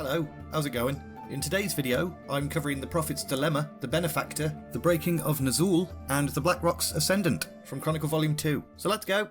Hello, how's it going? In today's video, I'm covering the Prophet's Dilemma, the Benefactor, the Breaking of Ner'zhul, and the Blackrocks Ascendant from Chronicle Volume 2. So let's go!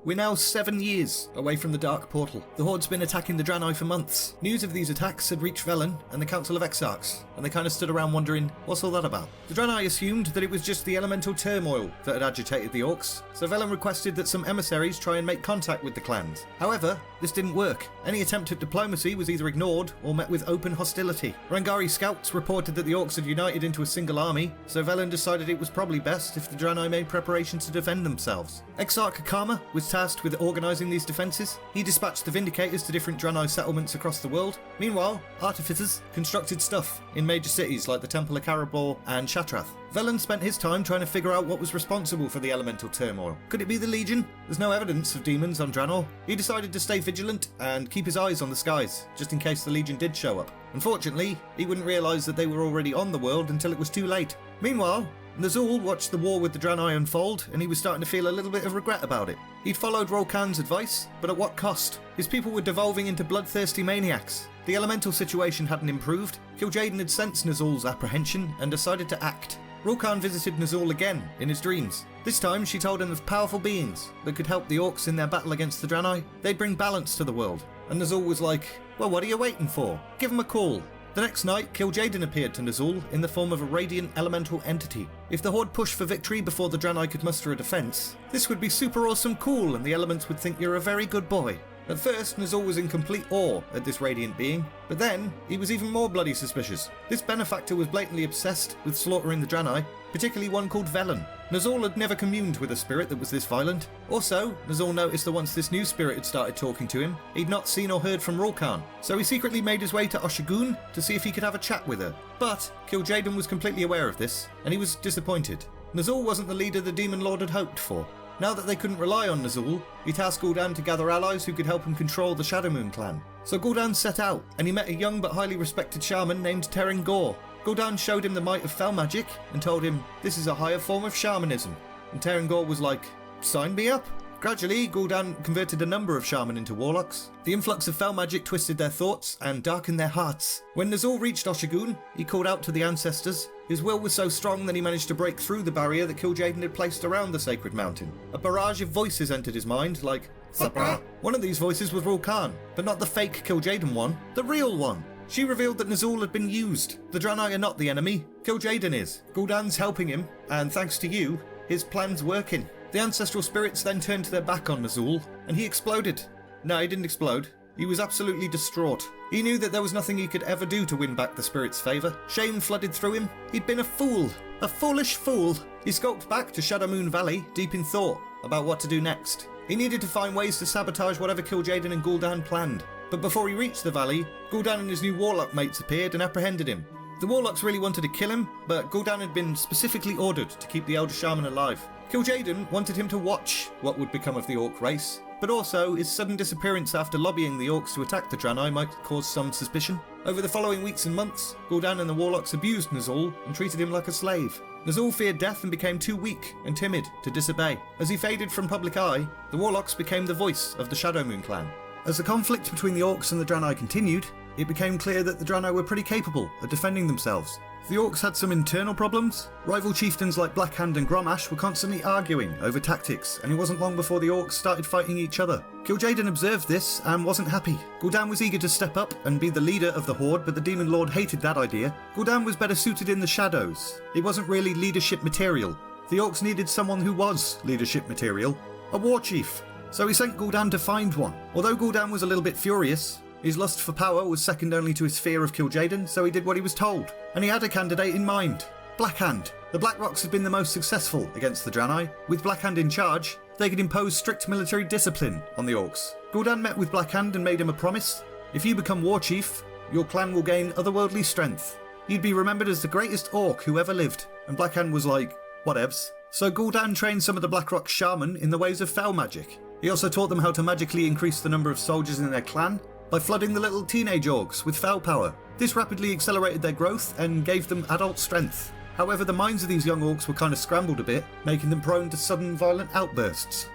We're now 7 years away from the Dark Portal. The Horde's been attacking the Draenei for months. News of these attacks had reached Velen and the Council of Exarchs, and they kind of stood around wondering, what's all that about? The Draenei assumed that it was just the elemental turmoil that had agitated the Orcs, so Velen requested that some emissaries try and make contact with the clans. However, this didn't work. Any attempt at diplomacy was either ignored or met with open hostility. Rangari scouts reported that the Orcs had united into a single army, so Velen decided it was probably best if the Draenei made preparations to defend themselves. Exarch Kakama was tasked with organising these defences. He dispatched the Vindicators to different Draenei settlements across the world. Meanwhile, Artificers constructed stuff in major cities like the Temple of Karabor and Shatrath. Velen spent his time trying to figure out what was responsible for the elemental turmoil. Could it be the Legion? There's no evidence of demons on Draenor. He decided to stay vigilant and keep his eyes on the skies, just in case the Legion did show up. Unfortunately, he wouldn't realise that they were already on the world until it was too late. Meanwhile, Ner'zhul watched the war with the Draenei unfold, and he was starting to feel a little bit of regret about it. He'd followed Ro'Khan's advice, but at what cost? His people were devolving into bloodthirsty maniacs. The elemental situation hadn't improved. Kil'Jaeden had sensed Ner'zhul's apprehension and decided to act. Ro'Khan visited Ner'zhul again, in his dreams. This time she told him of powerful beings that could help the Orcs in their battle against the Draenei. They'd bring balance to the world. And Ner'zhul was like, well, what are you waiting for? Give him a call. The next night, Kil'Jaeden appeared to Ner'zhul in the form of a radiant elemental entity. If the Horde pushed for victory before the Draenei could muster a defence, this would be super awesome cool and the elements would think you're a very good boy. At first, Ner'zhul was in complete awe at this radiant being, but then he was even more bloody suspicious. This benefactor was blatantly obsessed with slaughtering the Draenei, particularly one called Velen. Ner'zhul had never communed with a spirit that was this violent. Also, Ner'zhul noticed that once this new spirit had started talking to him, he'd not seen or heard from Ro'Khan, so he secretly made his way to oshu'gun to see if he could have a chat with her. But Kil'Jaeden was completely aware of this, and he was disappointed. Ner'zhul wasn't the leader the Demon Lord had hoped for. Now that they couldn't rely on Ner'zhul, he tasked gul'dan to gather allies who could help him control the Shadowmoon clan. So gul'dan set out, and he met a young but highly respected shaman named Ner'zhul. Gul'dan showed him the might of fell magic and told him, this is a higher form of shamanism. And Ner'zhul was like, sign me up. Gradually, Gul'dan converted a number of shaman into warlocks. The influx of fell magic twisted their thoughts and darkened their hearts. When Ner'zhul reached oshu'gun, he called out to the ancestors. His will was so strong that he managed to break through the barrier that Kil'Jaeden had placed around the sacred mountain. A barrage of voices entered his mind, like, Sabra. One of these voices was Ro'Khan, but not the fake Kil'Jaeden one, the real one. She revealed that Ner'zhul had been used. The Draenei are not the enemy, Kil'Jaeden is. Gul'dan's helping him, and thanks to you, his plan's working. The ancestral spirits then turned their back on Ner'zhul, and he exploded. No, he didn't explode. He was absolutely distraught. He knew that there was nothing he could ever do to win back the spirit's favour. Shame flooded through him. He'd been a fool. A foolish fool. He skulked back to Shadowmoon Valley, deep in thought about what to do next. He needed to find ways to sabotage whatever Kil'Jaeden and Gul'dan planned. But before he reached the valley, Gul'dan and his new warlock mates appeared and apprehended him. The warlocks really wanted to kill him, but Gul'dan had been specifically ordered to keep the elder shaman alive. Kil'Jaeden wanted him to watch what would become of the Orc race, but also his sudden disappearance after lobbying the Orcs to attack the Draenei might cause some suspicion. Over the following weeks and months, Gul'dan and the warlocks abused Ner'zhul and treated him like a slave. Ner'zhul feared death and became too weak and timid to disobey. As he faded from public eye, the warlocks became the voice of the Shadowmoon clan. As the conflict between the Orcs and the Draenei continued, it became clear that the Draenei were pretty capable at defending themselves. The Orcs had some internal problems. Rival chieftains like Blackhand and Grommash were constantly arguing over tactics, and it wasn't long before the Orcs started fighting each other. Kil'Jaeden observed this and wasn't happy. Gul'dan was eager to step up and be the leader of the Horde, but the Demon Lord hated that idea. Gul'dan was better suited in the shadows. It wasn't really leadership material. The Orcs needed someone who was leadership material, a war chief. So he sent Gul'dan to find one. Although Gul'dan was a little bit furious, his lust for power was second only to his fear of Kil'Jaeden, so he did what he was told. And he had a candidate in mind. Blackhand. The Blackrocks had been the most successful against the Draenei. With Blackhand in charge, they could impose strict military discipline on the Orcs. Gul'dan met with Blackhand and made him a promise. If you become war chief, your clan will gain otherworldly strength. You'd be remembered as the greatest Orc who ever lived. And Blackhand was like, whatevs. So Gul'dan trained some of the Blackrocks shaman in the ways of fell magic. He also taught them how to magically increase the number of soldiers in their clan by flooding the little teenage orcs with fell power. This rapidly accelerated their growth and gave them adult strength. However, the minds of these young orcs were kind of scrambled a bit, making them prone to sudden violent outbursts.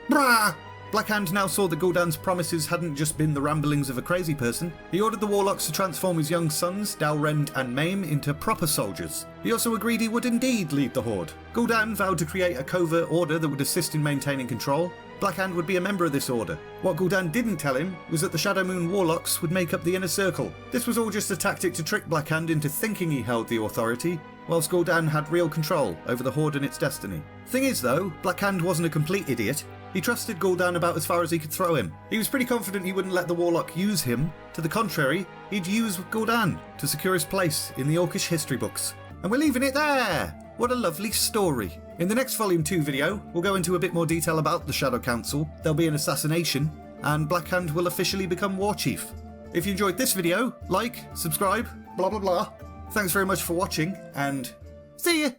Brah! Blackhand now saw that Gul'dan's promises hadn't just been the ramblings of a crazy person. He ordered the warlocks to transform his young sons, Dalrend and Maim, into proper soldiers. He also agreed he would indeed lead the Horde. Gul'dan vowed to create a covert order that would assist in maintaining control. Blackhand would be a member of this order. What Gul'dan didn't tell him was that the Shadowmoon warlocks would make up the inner circle. This was all just a tactic to trick Blackhand into thinking he held the authority, whilst Gul'dan had real control over the Horde and its destiny. Thing is though, Blackhand wasn't a complete idiot. He trusted Gul'dan about as far as he could throw him. He was pretty confident he wouldn't let the warlock use him. To the contrary, he'd use Gul'dan to secure his place in the Orcish history books. And we're leaving it there! What a lovely story. In the next Volume 2 video, we'll go into a bit more detail about the Shadow Council. There'll be an assassination, and Blackhand will officially become War Chief. If you enjoyed this video, like, subscribe, blah blah blah. Thanks very much for watching, and see ya!